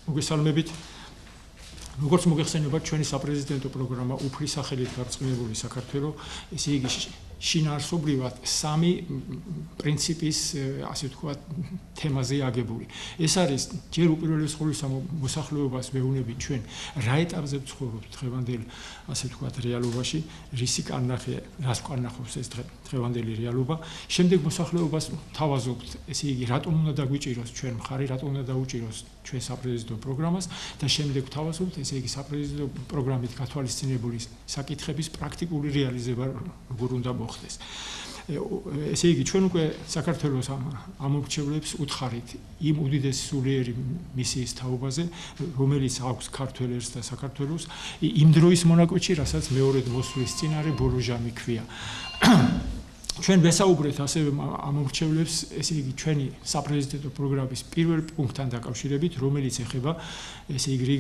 მოგესალმებით. როგორც მოგეხსენებათ, ჩვენი საპრეზიდენტო პროგრამა უფლის სახელით გარწყნილებული საქართველოს, ესე იგი შინაარსობრივად სამი პრინციპის, ასე ვთქვათ, თემაზე აგებული. ეს არის ჯერ უპირველეს ყოვლისა მოსახლეობას ვეუბნებით ჩვენ რა ეტაპზე ვცხოვრობთ დღევანდელ, ასე ვთქვათ, რეალობაში, რისი კანახი, რას კანახობს ეს დღევანდელი რეალობა. შემდეგ მოსახლეობას თავაზობთ, ესე იგი, რატომ უნდა დაგვიჭიროს ჩვენ მხარი, რატომ უნდა დაუჭიროს ჩვენ საპრეზიდენტო პროგრამას და შემდეგ თავაზობთ, ესე იგი, საპრეზიდენტო პროგრამით გათვალისწინებული საკითხების პრაქტიკული რეალიზება როგორ უნდა მოხდეს. ესე იგი, ჩვენ უკვე საქართველოს ამომრჩევლებს უთხარით იმ უდიდესი სულიერი მისიის თაობაზე, რომელიც აქვს ქართველებს და საქართველოს იმ დროის მონაკვეთში, რასაც მეორედ მოსვლის წინარე ბოლო ჟამი ქვია. ჩვენ ვესაუბრეთ ასევე ამომრჩევლებს, ესე იგი, ჩვენი საპრეზიდენტო პროგრამის პირველ პუნქტთან დაკავშირებით, რომელიც ეხება, ესე იგი,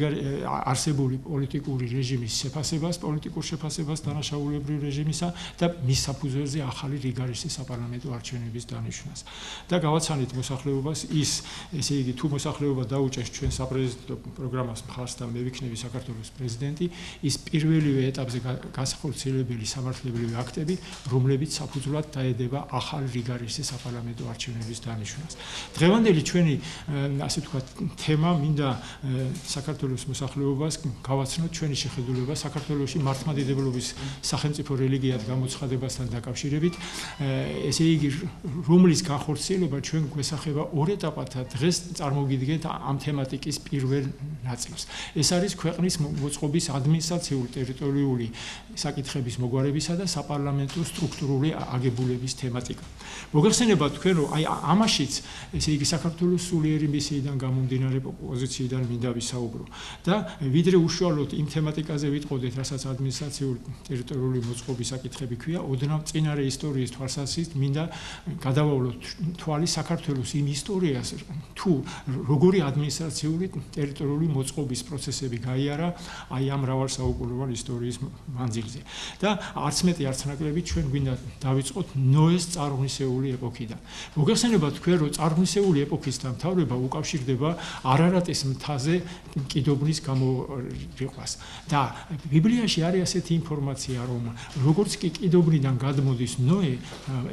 არსებული პოლიტიკური რეჟიმის შეფასებას, პოლიტიკურ შეფასებას დანაშაულებრივ რეჟიმისა და მის საფუძველზე ახალი რიგარისის საპარლამენტო არჩევნების დანიშვნას. და გავაცანით მოსახლეობას ის, ესე იგი, თუ მოსახლეობა დაუჭერს ჩვენ საპრეზიდენტო პროგრამას მხარს და მე ვიქნები საქართველოს პრეზიდენტი, ის პირველივე ეტაპზე განხორციელებელი სამართლებრივი აქტები, რომლებიც საფუძვლად დაედება ახალ რიგარისის საპარლამენტო არჩევნების დანიშვნას. დღევანდელი ჩვენი, ასე ვთქვათ, თემა მინდა საქართველოს მოსახლეობას გავაცნოთ ჩვენი შეხედულება საქართველოში მართლმადიდებლობის სახელმწიფო რელიგიად გამოცხადებასთან დაკავშირებით, ესე იგი, რომლის განხორციელება ჩვენ გვესახება ორ ეტაპად დღეს წარმოგიდგენთ ამ თემატიკის პირველ ნაწილს. ეს არის ქვეყნის მოწყობის ადმინისტრაციული ტერიტორიული საკითხების მოგვარებისა და საპარლამენტო სტრუქტურული აგებულების თემატიკა. მოგეხსენებათ თქვენ, რომ აი ამაშიც, ესე იგი, საქართველოს სულიერი მისიიდან გამომდინარე პოზიციიდან მინდა ვისაუბრო და ვიდრე უშუალოდ იმ თემატიკაზე ვიტყოდეთ, რასაც ადმინისტრაციული ტერიტორიული მოწყობის საკითხები ქვია, ოდნავ წინარე ისტორიის თვალსაზრისით მინდა გადავავლოთ თვალი საქართველოს იმ ისტორიას, თუ როგორი ადმინისტრაციული ტერიტორიული მოწყობის პროცესები გაიარა აი ამ მრავალსაუკუნოვანი ისტორიის მანძილზე. და არც მეტი არც ნაკლები ჩვენ გვინდა დავიწყოთ ნოეს წარმოშობილი ეპოქიდან. მოგეხსენებათ თქვენ, რომ წარმოშობილი ეპოქის დამთავრება უკავშირდება არარატის მთაზე კიდობნის გამორიყვას. და ბიბლიაში არის ასეთი ინფორმაცია, რომ როგორც კი კიდობნიდან გადმოდის ნოე,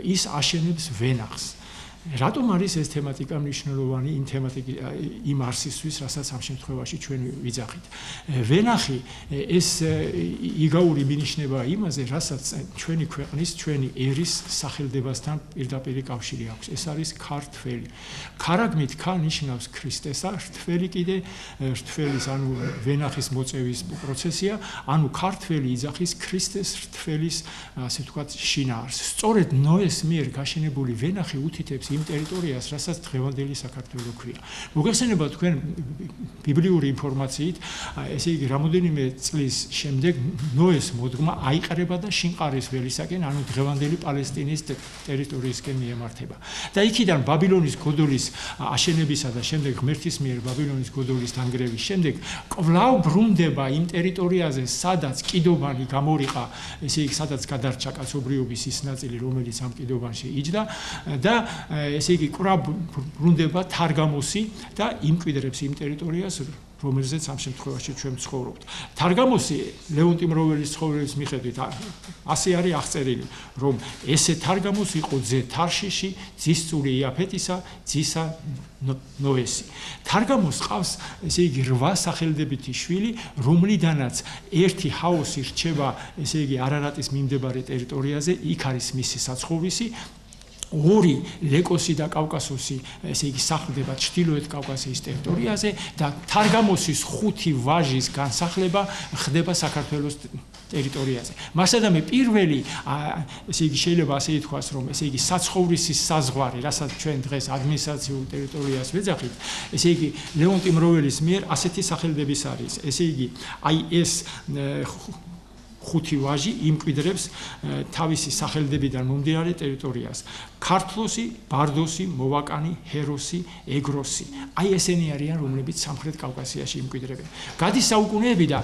ის აშენებს ვენახს. რატომ არის ეს თემატიკა მნიშვნელოვანი იმ არსისთვის, რასაც ამ შემთხვევაში ჩვენ ვიძახით? ვენახი ეს იგაური მინიშნება იმაზე, რასაც ჩვენი ქვეყნის, ჩვენი ერის სახელდებასთან პირდაპირ კავშირი აქვს. ეს არის ქართველი. ქარაგმით ქა ნიშნავს ქრისტეს, რთველი კიდე რთველის, ანუ ვენახის მოწევის პროცესია, ანუ ქართველი იძახის ქრისტეს რთველის, ასე ვთქვათ, შინაარსს. სწორედ ნოეს მიერ გაშენებული ვენახი უთითებს იმ ტერიტორიას, რასაც დღევანდელი საქართველო ქვია. მოგეხსენებათ თქვენ ბიბლიური ინფორმაციით, ესე იგი, რამოდენიმე წლის შემდეგ ნოეს მოდგმა აიყრება და შინყარის ველისაკენ, ანუ დღევანდელი პალესტინის ტერიტორიისკენ მიემართება. და იქიდან ბაბილონის გოდოლის აშენებისა და შემდეგ ღმერთის მიერ ბაბილონის გოდოლის დანგრევის შემდეგ კვლავ ბრუნდება იმ ტერიტორიაზე, სადაც კიდობანი გამორიყა, ესე იგი, სადაც გადარჩა კაცობრიობის ის ნაწილი, რომელიც ამ კიდობანში იჯდა და ესე იგი, კვლავ ბრუნდება თარგამოსი და იმკვიდრებს იმ ტერიტორიას, რომელზეც ამ შემთხვევაში ჩვენ ვცხოვრობთ. თარგამოსი ლეონტი მროველის ცხოვრების მიხედვით ასე არის აღწერილი, რომ ესე თარგამოსი იყო ძე თარშიში, ძისწული იაფეტისა, ძისა ნოესი. თარგამოს ყავს, ესე იგი, 8 სახელდებითი შვილი, რომლიდანაც ერთი ჰაოსი რჩება, ესე იგი, არარატის მიმდებარე ტერიტორიაზე, იქ არის მისი საცხოვისი. ორი ლეკოსი და კავკასოსი, ესე იგი, სახლდება ჩრდილოეთ კავკასიის ტერიტორიაზე და თარგამოსის 5 ვაჟის განსახლება ხდება საქართველოს ტერიტორიაზე. მასადამე პირველი, ესე იგი, შეიძლება ასე ითქვას, რომ ესე იგი, საცხოვრისის საზღვარი, რასაც ჩვენ დღეს ადმინისტრაციულ ტერიტორიას ვეძახით, ესე იგი, ლეონტი მროველის მიერ ასეთი სახელდების არის. ესე იგი, აი ეს ხუთი ვაჟი იმკვიდრებს თავისი სახელდებიდან მომდინარე ტერიტორიას. ქართლოსი, ბარდოსი, მოვაკანი, ჰეროსი, ეგროსი. აი ესენი არიან, რომლებიც სამხრეთ კავკასიაში იმკვიდრებენ. გადის საუკუნეები და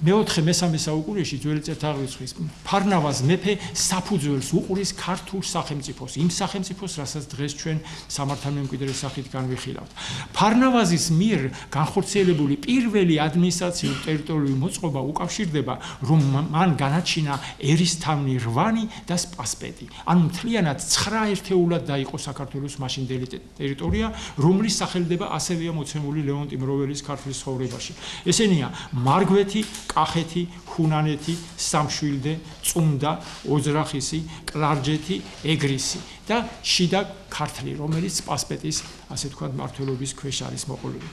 მე-3-მე საუკუნეში ძველი წელთაღრიცხვის ფარნავაზ მეფე საფუძველს უყურის ქართულ სახელმწიფოს, იმ სახელმწიფოს, რასაც დღეს ჩვენ სამართალმემკვიდრის სახით განვიხილავთ. ფარნავაზის მიერ განხორციელებული პირველი ადმინისტრაციული ტერიტორიული მოწყობა უკავშირდება, რომ მან განაჩინა ერისთავნი 8 და სპასპეტი. ანუ მთლიანად 9 ერთეულად დაიყო საქართველოს მაშინდელი ტერიტორია, რომლის სახელდება ასევეა მოცემული ლეონტი მროველის ქართლის ცხოვრებაში. ესენია მარგვეთი, კახეთი, ხუნანეთი, სამშვილდე, წუნდა, ოძრახისი, კლარჯეთი, ეგრისი და შიდა ქართლი, რომელიც სპასპეტის, ასე ვთქვათ, მმართველობის ქვეშ არის მოყოლილი.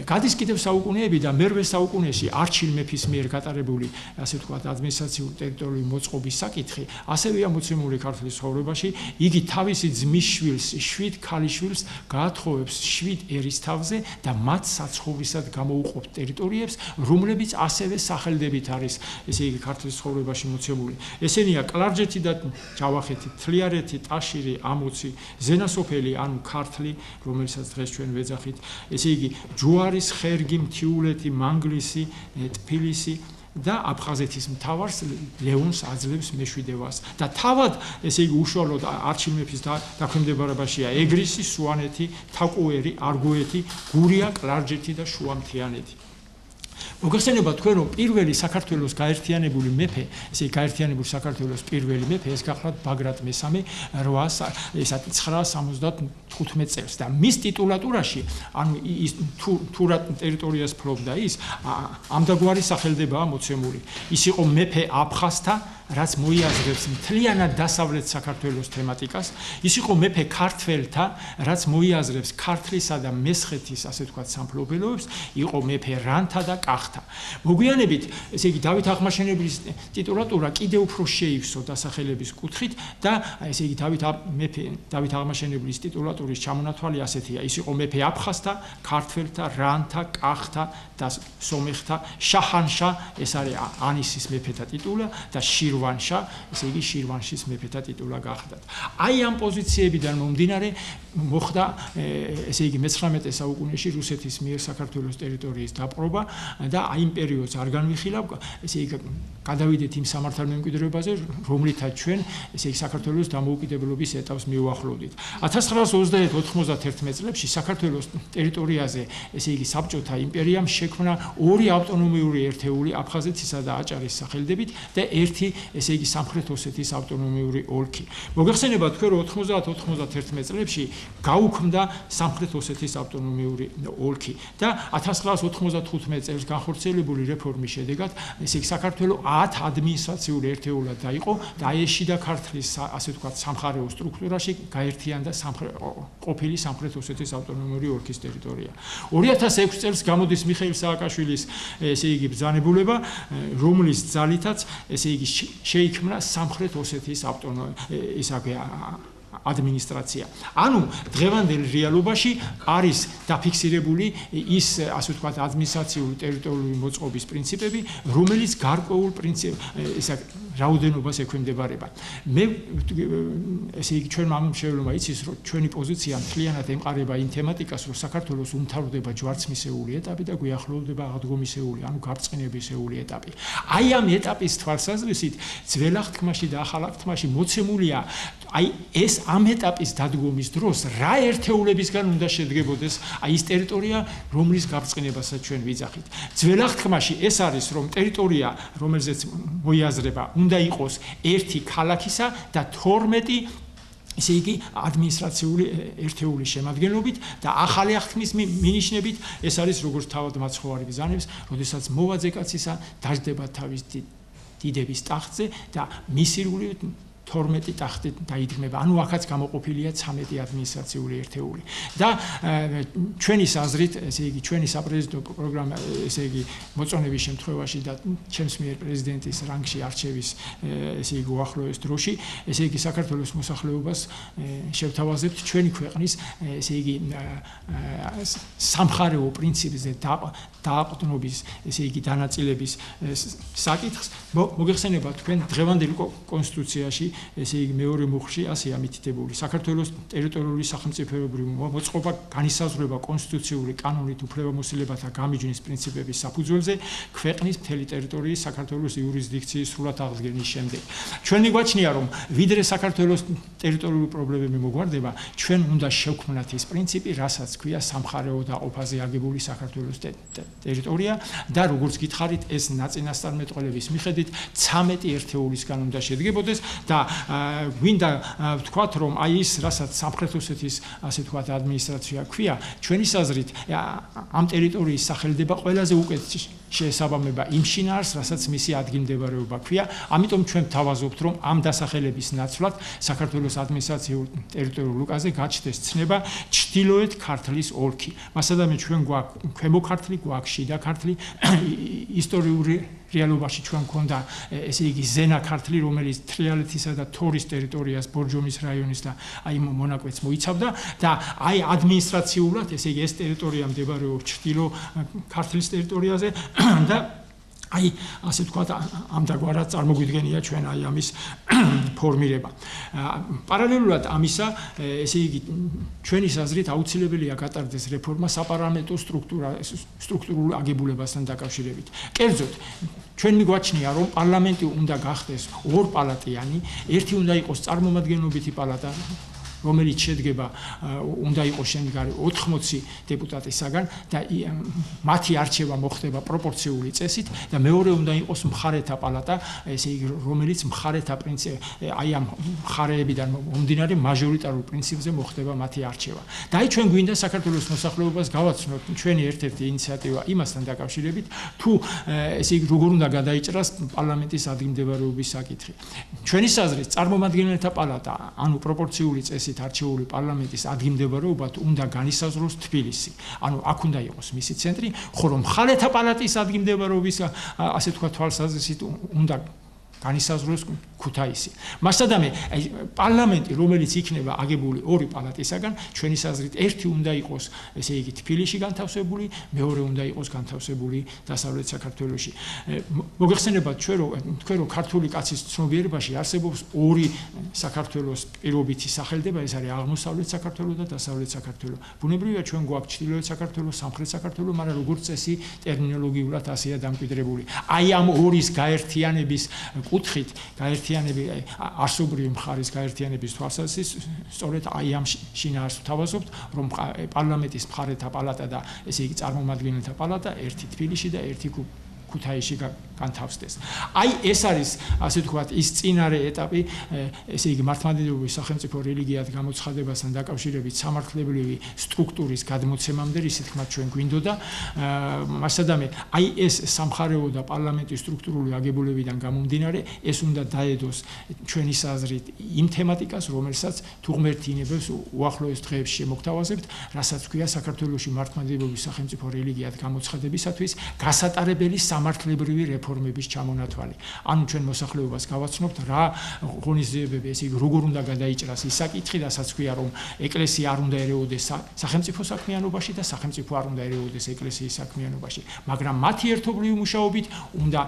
გადის კიდევ საუკუნეები და მე-8 საუკუნეში არჩილ მეფის მიერ გატარებული, ასე ვთქვათ, ადმინისტრაციული ტერიტორიული მოწყობის საკითხი, ასევეა მოცემული ქართლის ცხოვრებაში, იგი თავისი ძმის შვილს, 7 ქალიშვილს გაათხოვებს 7 ერისთავზე და მათ საცხოვრისად გამოუყოფს ტერიტორიებს, რომლებიც ასევე სახელდებით არის, ესე იგი ქართლის ცხოვრებაში მოცემული. ესენია კლარჯეთი და ჯავახეთი, თლიარეთი, ტაშირი, ამოცი, ზენასოფელი, ანუ ქართლი, რომელსაც დღეს ჩვენ ვეძახით, ესე იგი ჯუარის, ხერგი, მთიულეთი, მანგლისი, ტფილისი და აფხაზეთის მთავარს ლეონს აძლევს მეშვიდევას და თავად ესე იგი უშუალოდ არჩილ მეფის დაქვემდებარებაშია ეგრისი, სუანეთი, თაკუერი, არგოეთი, გურია, კლარჯეთი და შუამთიანეთი. მოგეხსენება თქვენ რომ პირველი საქართველოს გაერთიანებული მეფე, ესე გაერთიანებული საქართველოს პირველი მეფე ეს გახლავთ ბაგრატ მესამე 975 წელს და მის ტიტულატურაში, ანუ ის თუ რა ტერიტორიას ფლობდა ის, ამდაგვარი სახელდებაა მოცემული. ის იყო მეფე აფხაზთა, რაც მოიაზრებს მთლიანად დასავლეთ საქართველოს თემატიკას, ის იყო მეფე ქართველთა, რაც მოიაზრებს ქართლისა და მესხეთის, ასე ვთქვათ, სამფლობელოებს, იყო მეფე რანთა და კახთა. მოგვიანებით, ესე იგი დავით აღმაშენებლის ტიტულატურა კიდევ უფრო შეივსო დასახელების კუთხით და ესე იგი დავით აღმაშენებლის ტიტულატურის ჩამონათვალი ასეთია, ის იყო მეფე აფხაზთა, ქართველთა, რანთა, კახთა და სომეხთა, შაჰანშა, ეს არის ანისის მეფეთა ტიტულა და შირვანშა, ესე იგი შირვანშის მეფეთა ტიტულა გახდათ. აი ამ პოზიციებიდან მომდინარე მოხდა, ესე იგი მე-19 საუკუნეში რუსეთის მიერ საქართველოს ტერიტორიის დაპყრობა და აი იმ პერიოდს არ განვიხილავ, ესე იგი გადავიდეთ იმ სამართალმემკვიდრეობაზე, რომლითაც ჩვენ, ესე იგი საქართველოს დამოუკიდებლობის ეტაპს მივუახლოვდით. 1921 წლებში საქართველოს ტერიტორიაზე, ესე იგი საბჭოთა იმპერიამ შექმნა 2 ავტონომიური ერთეული აფხაზეთისა და აჭარის სახელდებით და ერთი, ესე იგი სამხრეთ ოსეთის ავტონომიური ოლქი. მოგეხსენება თქვენ რომ 90-91 წლებში გაუქმდა სამხრეთ ოსეთის ავტონომიური ოლქი და 1995 წელს განხორციელებული რეფორმის შედეგად, ესე იგი საქართველოს 10 ადმინისტრაციული ერთეულად დაიყო და ეს შიდა ქართლის, ასე ვთქვათ, სამხარეო სტრუქტურაში გაერთიანდა ყოფილი სამხრეთ ოსეთის ავტონომიური ოლქის ტერიტორია. 2006 წელს გამოდის მიხეილ სააკაშვილის, ესე იგი ბრძანებულება, რომლის ძალითაც, ესე იგი შეიქმნა სამხრეთ ოსეთის ადმინისტრაცია. ანუ დღევანდელ რეალობაში არის დაფიქსირებული ის, ასე ვთქვათ, ადმინისტრაციული ტერიტორიული მოწყობის პრინციპები, რომელიც გარკვეულ რაოდენობას ექვემდებარება. მე ესე იგი ჩვენ მომშევლობა იცის, რომ ჩვენი პოზიცია მთლიანად ემყარება იმ თემატიკას, რომ საქართველოს უმთავრდება ჯვარცმისეული ეტაპი და გვიახლოვდება აღდგომისეული, ანუ გაბრწყინებისეული ეტაპი. აი ამ ეტაპის თვალსაზრისით ძველ აღთქმაში და ახალ აღთქმაში მოცემულია, აი ეს ამ ეტაპის დადგომის დროს რა ერთეულებისგან უნდა შედგებოდეს აი ის ტერიტორია, რომლის გაბრწყინებასაც ჩვენ ვიძახით. ძველ აღთქმაში ეს არის, რომ ტერიტორია, რომელზეც მოიაზრება, უნდა იყოს ერთი ქალაქისა და 12 ესე იგი ადმინისტრაციული ერთეულის შემადგენლობით და ახალი აღთქმის მინიშნებით ეს არის როგორც თავად მაცხოვარი ბრძანებს, როდესაც მოვაძე კაცისა დაждდება თავის დიდების ტახტზე და მისირული 12 ტახტით დაიდგმება. ანუ აქაც გამოყოფილია 13 ადმინისტრაციული ერთეული. და ჩვენი აზრით, ესე იგი, ჩვენი საპრეზიდენტო პროგრამა, ესე იგი, მოწონების შემთხვევაში და ჩემს მიერ პრეზიდენტის რანგში არჩევის, ესე იგი, უახლოეს დროში, ესე იგი, საქართველოს მოსახლეობას შევთავაზებთ ჩვენი ქვეყნის, ესე იგი, სამხარეო პრინციპზე დააყრდნობის, ესე იგი, დანაწილების საკითხს. მოგეხსენება თქვენ დღევანდელ კონსტიტუციაში, ესე იგი, მეორე მუხლში ასეა მითითებული. საქართველოს ტერიტორიული სახელმწიფოებრივი მოწყობა განისაზღვრება კონსტიტუციური კანონით უფლებამოსილებათა გამიჯვნის პრინციპების საფუძველზე ქვეყნის მთელი ტერიტორიის საქართველოს იურისდიქციის სრულად აღდგენის შემდეგ. ჩვენ მიგვაჩნია, რომ ვიდრე საქართველოს ტერიტორიული პრობლემები მოგვარდება, ჩვენ უნდა შევქმნათ ის პრინციპი, რასაც ქვია სამხარეო დაყოფაზე აგებული საქართველოს ტერიტორია და როგორც გითხარით, ეს ნაწინასწარმეტყველების მიხედვით 13 ერთეულისგან უნდა შედგებოდეს და გვინდა ვთქვათ, რომ აი ის, რასაც სამხრეთ ოსეთის, ასე ვთქვათ, ადმინისტრაცია ქვია, ჩვენი აზრით, ამ ტერიტორიის სახელდება ყველაზე უკეთ შეესაბამება იმ შინაარსს, რასაც მისი ადგილმდებარეობა ქვია. ამიტომ ჩვენ ვთავაზობთ, რომ ამ დასახელების ნაცვლად საქართველოს ადმინისტრაციულ ტერიტორიულ უკაზე გაჩნდეს ცნება ჩრდილოეთ ქართლის ოლქი. მასადამე ჩვენ გვაქვს ქვემო ქართლი, გვაქვს შიდა ქართლი, ისტორიული რეალობაში ჩვენ გვქონდა, ესე იგი, ზენა ქართლი, რომელიც თრიალეთისა და თორის ტერიტორიას, ბორჯომის რაიონის და აი მონაკვეთს მოიცავდა და აი ადმინისტრაციულად, ესე იგი, ეს ტერიტორია მდებარეობს ჩრდილო ქართლის ტერიტორიაზე და აი, ასე ვთქვათ, ამდაგვარად წარმოგვიდგენია ჩვენ აი ამის ფორმირება. პარალელურად ამისა, ესე იგი, ჩვენი აზრით აუცილებელია გატარდეს რეფორმა საპარლამენტო სტრუქტურულ აგებულებასთან დაკავშირებით. კერძოდ, ჩვენ მიგვაჩნია, რომ პარლამენტი უნდა გახდეს ორპალატიანი, ერთი უნდა იყოს წარმომადგენლობითი პალატა, რომელიც შედგება, უნდა იყოს შემდგარი 80 დეპუტატისაგან და მათი არჩევა მოხდება პროპორციული წესით და მეორე უნდა იყოს მხარეთა პალატა, ესე იგი, რომელიც მხარეთა აი ამ მხარეებიდან მომდინარე მაჟორიტარულ პრინციპზე მოხდება მათი არჩევა. და აი ჩვენ გვინდა საქართველოს მოსახლეობას გავაცნოთ ჩვენი ერთ-ერთი ინიციატივა იმასთან დაკავშირებით, თუ ესე იგი, როგორ უნდა გადაიჭრას პარლამენტის ადგილმდებარეობის საკითხი. ჩვენი აზრით, წარმომადგენელთა პალატა, ანუ პროპორციული წესით არჩეული პარლამენტის ადგილმდებარეობა უნდა განისაზღვროს თბილისი. ანუ აქ უნდა იყოს მისი ცენტრი, ხოლო მხარეთა პალატის ადგილმდებარეობის, ასე ვთქვათ, თვალსაზრისით უნდა განისაზღვროს ქუთაისი. მასადამე, პარლამენტი, რომელიც იქნება აგებული ორი პალატისაგან, ჩვენი აზრით, ერთი უნდა იყოს, ესე იგი, თბილისში განთავსებული, მეორე უნდა იყოს განთავსებული დასავლეთ საქართველოში. მოგეხსენებათ თქვენ, რომ ქართული კაცის ცნობიერებაში არსებობს ორი საქართველოს პირობითი სახელდება, ეს არის აღმოსავლეთ საქართველო და დასავლეთ საქართველო. ბუნებრივია, ჩვენ გვაქვს ჩრდილოეთ საქართველო, სამხრეთ საქართველო, მაგრამ როგორც წესი ტერმინოლოგიურად ასეა დამკვიდრებული. აი ამ ორის გაერთიანების კუთხით, არსობრივი მხარის გაერთიანების თვალსაზრისით, სწორედ აი ამ შინაარსს ვთავაზობთ, რომ პარლამენტის მხარეთა პალატა და ესე იგი წარმომადგენელთა პალატა ერთი თბილისში და ერთი ქუთაისში განთავსდეს. აი ეს არის, ასე ვთქვათ, ის წინარე ეტაპი, ესე იგი, მართლმადიდებლური სახელმწიფო რელიგიად გამოცხადებასთან დაკავშირებით სამართლებრივი სტრუქტურის გადმოცემამდე, რის თქმათ, ჩვენ გვინდოდა. მასადამე, აი ეს სამხარეო და პარლამენტის სტრუქტურული აგებულებიდან გამომდინარე, ეს უნდა დაედოს ჩვენი აზრით იმ თემატიკას, რომელსაც თუ ღმერთინებელს უახლოეს დღეებში შემოგთავაზებთ, რასაც ქვია საქართველოში მართლმადიდებლური სახელმწიფო რელიგიად გამოცხადებისათვის გასატარებელი სამართლებრივი რეფორმების ჩამონათვალი. ანუ ჩვენ მოსახლეობას გავაცნობთ რა ღონისძიებები, ესე იგი, როგორ უნდა გადაიჭრას ის საკითხი, რასაც ქვია, რომ ეკლესია არ უნდა ერეოდეს სახელმწიფო საქმიანობაში და სახელმწიფო არ უნდა ერეოდეს ეკლესიის საქმიანობაში, მაგრამ მათი ერთობლივი მუშაობით უნდა,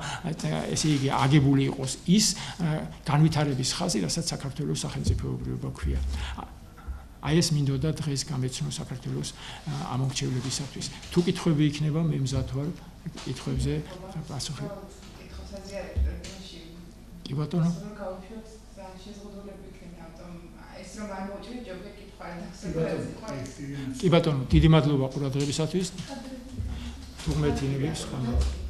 ესე იგი, აგებული იყოს ის განვითარების ხაზი, რასაც საქართველოს სახელმწიფოებრიობა ქვია. აი ეს მინდოდა დღეს გამეცნო საქართველოს ამორჩევლებისათვის. თუ კითხვები იქნება, მე მზად ვარ კითხვებზე პასუხი. კი ბატონო. კი ბატონო, დიდი მადლობა ყურადღებისათვის. თუ ღმერთინებს ხანდა.